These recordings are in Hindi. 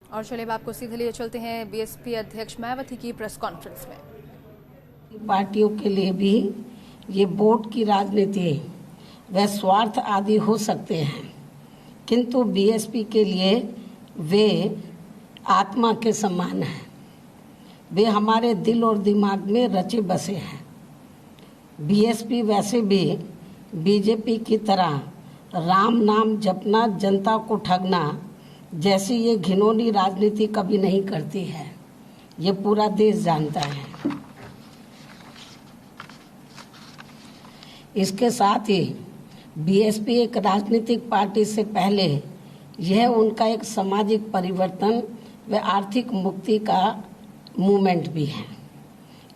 और चलिए अब आपको सीधे लिए चलते हैं बीएसपी अध्यक्ष मायावती की प्रेस कॉन्फ्रेंस में। पार्टियों के लिए भी ये वोट की राजनीति व स्वार्थ आदि हो सकते हैं, किंतु बीएसपी के लिए वे आत्मा के समान हैं। वे हमारे दिल और दिमाग में रचे बसे हैं। बीएसपी वैसे भी बीजेपी की तरह राम नाम जपना, जनता को ठगना जैसी ये घिनौनी राजनीति कभी नहीं करती है। ये पूरा देश जानता है। इसके साथ ही बीएसपी एक राजनीतिक पार्टी से पहले यह उनका एक सामाजिक परिवर्तन व आर्थिक मुक्ति का मूवमेंट भी है।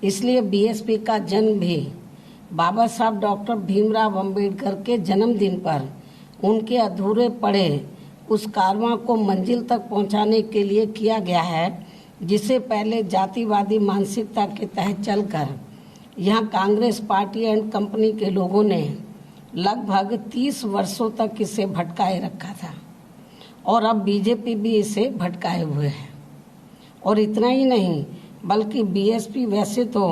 इसलिए बीएसपी का जन्म भी बाबा साहब डॉक्टर भीमराव अंबेडकर के जन्मदिन पर उनके अधूरे पड़े उस कारवां को मंजिल तक पहुंचाने के लिए किया गया है, जिसे पहले जातिवादी मानसिकता के तहत चलकर यहाँ कांग्रेस पार्टी एंड कंपनी के लोगों ने लगभग 30 वर्षों तक इसे भटकाए रखा था और अब बीजेपी भी इसे भटकाए हुए है। और इतना ही नहीं, बल्कि बीएसपी वैसे तो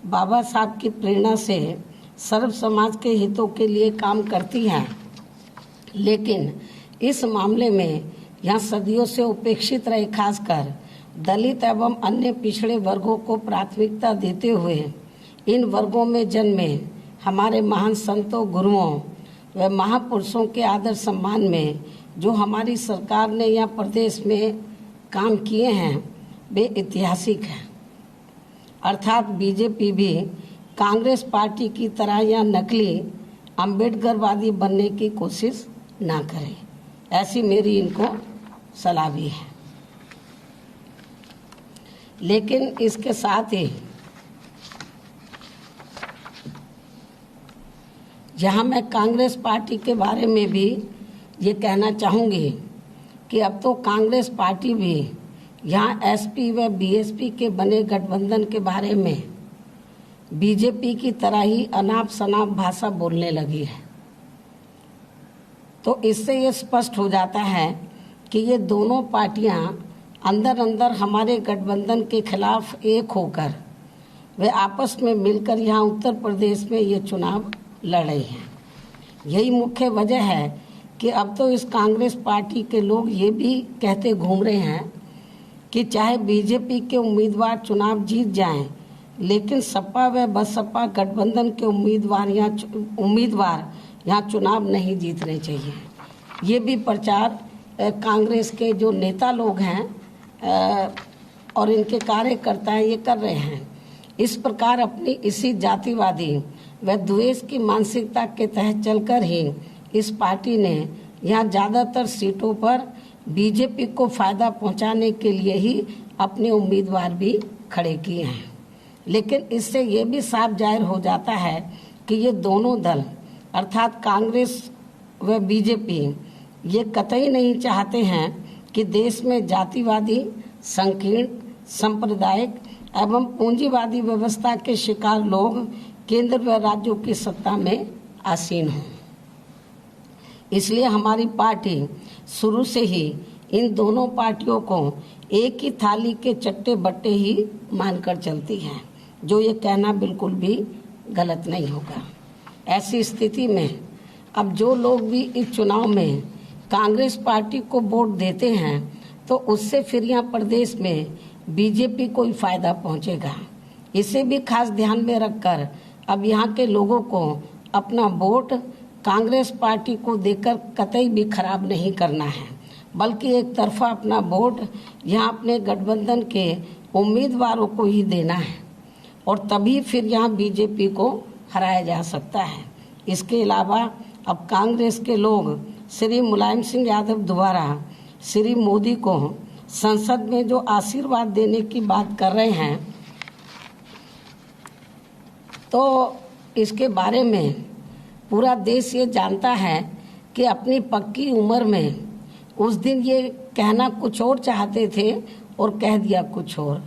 बाबा साहब की प्रेरणा से सर्व समाज के हितों के लिए काम करती है, लेकिन इस मामले में यहाँ सदियों से उपेक्षित रहे खासकर दलित एवं अन्य पिछड़े वर्गों को प्राथमिकता देते हुए इन वर्गों में जन्मे हमारे महान संतों, गुरुओं व महापुरुषों के आदर सम्मान में जो हमारी सरकार ने यहाँ प्रदेश में काम किए हैं वे ऐतिहासिक हैं। अर्थात बीजेपी भी कांग्रेस पार्टी की तरह या नकली अम्बेडकरवादी बनने की कोशिश ना करे, ऐसी मेरी इनको सलाह भी है। लेकिन इसके साथ ही जहां मैं कांग्रेस पार्टी के बारे में भी ये कहना चाहूँगी कि अब तो कांग्रेस पार्टी भी यहाँ एसपी व बीएसपी के बने गठबंधन के बारे में बीजेपी की तरह ही अनाप शनाप भाषा बोलने लगी है। तो इससे ये स्पष्ट हो जाता है कि ये दोनों पार्टियां अंदर अंदर हमारे गठबंधन के खिलाफ एक होकर वे आपस में मिलकर यहाँ उत्तर प्रदेश में ये चुनाव लड़ रही हैं। यही मुख्य वजह है कि अब तो इस कांग्रेस पार्टी के लोग ये भी कहते घूम रहे हैं कि चाहे बीजेपी के उम्मीदवार चुनाव जीत जाएं, लेकिन सपा व बसपा गठबंधन के उम्मीदवार यहाँ चुनाव नहीं जीतने चाहिए। ये भी प्रचार कांग्रेस के जो नेता लोग हैं और इनके कार्यकर्ता हैं ये कर रहे हैं। इस प्रकार अपनी इसी जातिवादी व द्वेष की मानसिकता के तहत चलकर ही इस पार्टी ने यहाँ ज़्यादातर सीटों पर बीजेपी को फायदा पहुँचाने के लिए ही अपने उम्मीदवार भी खड़े किए हैं। लेकिन इससे ये भी साफ जाहिर हो जाता है कि ये दोनों दल अर्थात कांग्रेस व बीजेपी ये कतई नहीं चाहते हैं कि देश में जातिवादी, संकीर्ण, सांप्रदायिक एवं पूंजीवादी व्यवस्था के शिकार लोग केंद्र व राज्यों की सत्ता में आसीन हों। इसलिए हमारी पार्टी शुरू से ही इन दोनों पार्टियों को एक ही थाली के चट्टे बट्टे ही मानकर चलती है, जो ये कहना बिल्कुल भी गलत नहीं होगा। ऐसी स्थिति में अब जो लोग भी इस चुनाव में कांग्रेस पार्टी को वोट देते हैं तो उससे फिर यहाँ प्रदेश में बीजेपी को ही फायदा पहुँचेगा। इसे भी खास ध्यान में रखकर अब यहाँ के लोगों को अपना वोट कांग्रेस पार्टी को देकर कतई भी खराब नहीं करना है, बल्कि एक तरफा अपना वोट यहाँ अपने गठबंधन के उम्मीदवारों को ही देना है और तभी फिर यहाँ बीजेपी को हराया जा सकता है। इसके अलावा अब कांग्रेस के लोग श्री मुलायम सिंह यादव द्वारा श्री मोदी को संसद में जो आशीर्वाद देने की बात कर रहे हैं, तो इसके बारे में पूरा देश ये जानता है कि अपनी पक्की उम्र में उस दिन ये कहना कुछ और चाहते थे और कह दिया कुछ और।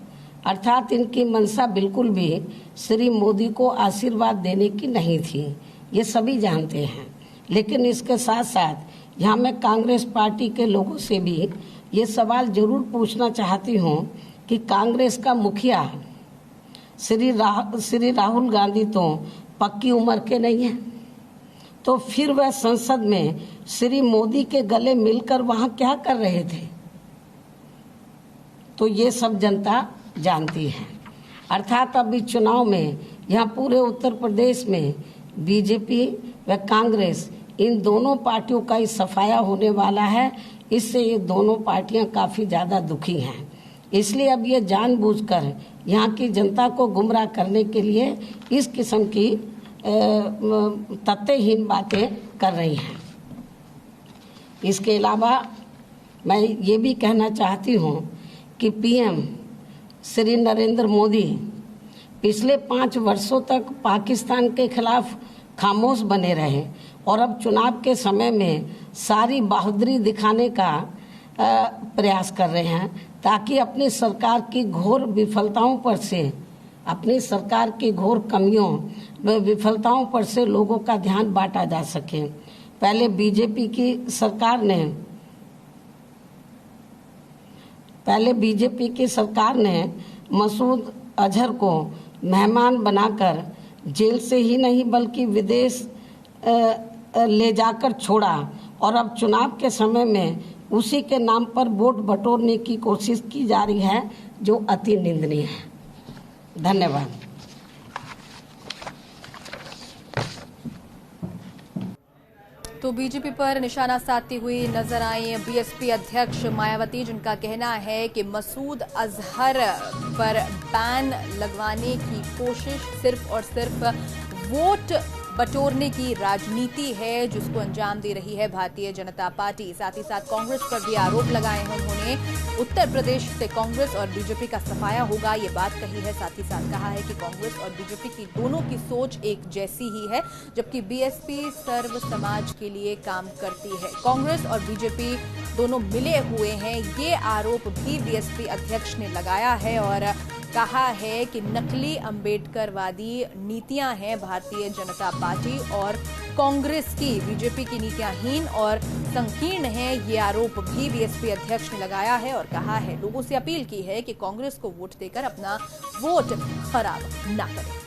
अर्थात इनकी मंशा बिल्कुल भी श्री मोदी को आशीर्वाद देने की नहीं थी, ये सभी जानते हैं। लेकिन इसके साथ साथ यहाँ मैं कांग्रेस पार्टी के लोगों से भी ये सवाल जरूर पूछना चाहती हूँ कि कांग्रेस का मुखिया श्री राहुल गांधी तो पक्की उम्र के नहीं है, तो फिर वह संसद में श्री मोदी के गले मिलकर वहां क्या कर रहे थे? तो ये सब जनता जानती है। अर्थात अभी चुनाव में यहाँ पूरे उत्तर प्रदेश में बीजेपी व कांग्रेस इन दोनों पार्टियों का ही सफाया होने वाला है। इससे ये दोनों पार्टियां काफ़ी ज़्यादा दुखी हैं। इसलिए अब ये जानबूझकर यहाँ की जनता को गुमराह करने के लिए इस किस्म की तथ्यहीन बातें कर रही हैं। इसके अलावा मैं ये भी कहना चाहती हूँ कि पीएम श्री नरेंद्र मोदी पिछले 5 वर्षों तक पाकिस्तान के खिलाफ खामोश बने रहे और अब चुनाव के समय में सारी बहादुरी दिखाने का प्रयास कर रहे हैं, ताकि अपनी सरकार की घोर विफलताओं पर से, अपनी सरकार की घोर कमियों व विफलताओं पर से लोगों का ध्यान बांटा जा सके। पहले बीजेपी की सरकार ने मसूद अजहर को मेहमान बनाकर जेल से ही नहीं बल्कि विदेश ले जाकर छोड़ा और अब चुनाव के समय में उसी के नाम पर वोट बटोरने की कोशिश की जा रही है, जो अति निंदनीय है। धन्यवाद। तो बीजेपी पर निशाना साधती हुई नजर आई बीएसपी अध्यक्ष मायावती, जिनका कहना है कि मसूद अजहर पर बैन लगवाने की कोशिश सिर्फ और सिर्फ वोट बटोरने की राजनीति है, जिसको अंजाम दे रही है भारतीय जनता पार्टी। साथ ही साथ कांग्रेस पर भी आरोप लगाए हैं उन्होंने। उत्तर प्रदेश से कांग्रेस और बीजेपी का सफाया होगा, ये बात कही है। साथ ही साथ कहा है कि कांग्रेस और बीजेपी की दोनों की सोच एक जैसी ही है, जबकि बीएसपी सर्व समाज के लिए काम करती है। कांग्रेस और बीजेपी दोनों मिले हुए हैं, ये आरोप भी बीएसपी अध्यक्ष ने लगाया है और कहा है कि नकली अंबेडकरवादी नीतियां हैं भारतीय जनता पार्टी और कांग्रेस की। बीजेपी की नीतियां हीन और संकीर्ण हैं, ये आरोप भी बीएसपी अध्यक्ष ने लगाया है और कहा है, लोगों से अपील की है कि कांग्रेस को वोट देकर अपना वोट खराब ना करें।